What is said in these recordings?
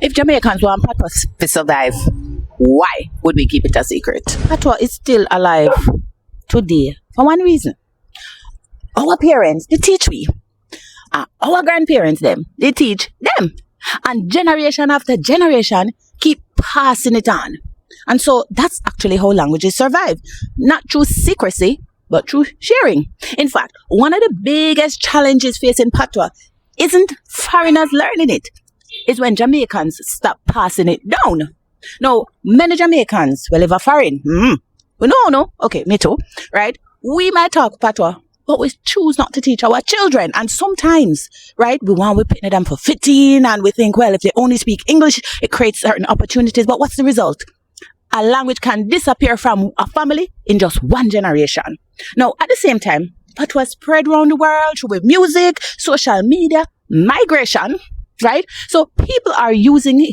If Jamaicans want patois to survive, why would we keep it a secret? Patois is still alive today for one reason. Our parents, they teach we. Our grandparents, they teach them. And generation after generation keep passing it on. And so that's actually how languages survive. Not through secrecy, but through sharing. In fact, one of the biggest challenges facing patois isn't foreigners learning it. It's when Jamaicans stop passing it down. Now, many Jamaicans will live a foreign. We know, no? Okay, me too. Right? We might talk patois, but we choose not to teach our children. And sometimes, right, we want to put them for 15 and we think, well, if they only speak English, it creates certain opportunities. But what's the result? A language can disappear from a family in just one generation. Now, at the same time, patois spread around the world through music, social media, migration, right? So people are using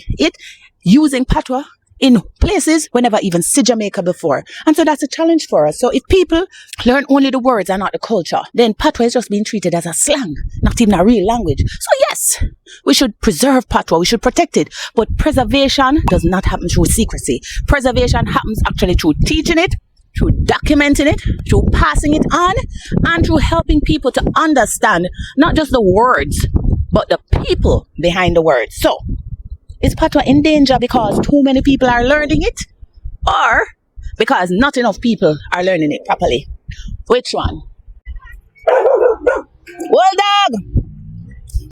patois in places we never even see Jamaica before. And so that's a challenge for us. So if people learn only the words and not the culture, then patois is just being treated as a slang, not even a real language. So yes, we should preserve patois, we should protect it. But preservation does not happen through secrecy. Preservation happens actually through teaching it, through documenting it, through passing it on, and through helping people to understand not just the words, but the people behind the words. So, is patois in danger because too many people are learning it? Or because not enough people are learning it properly? Which one? Well, dog!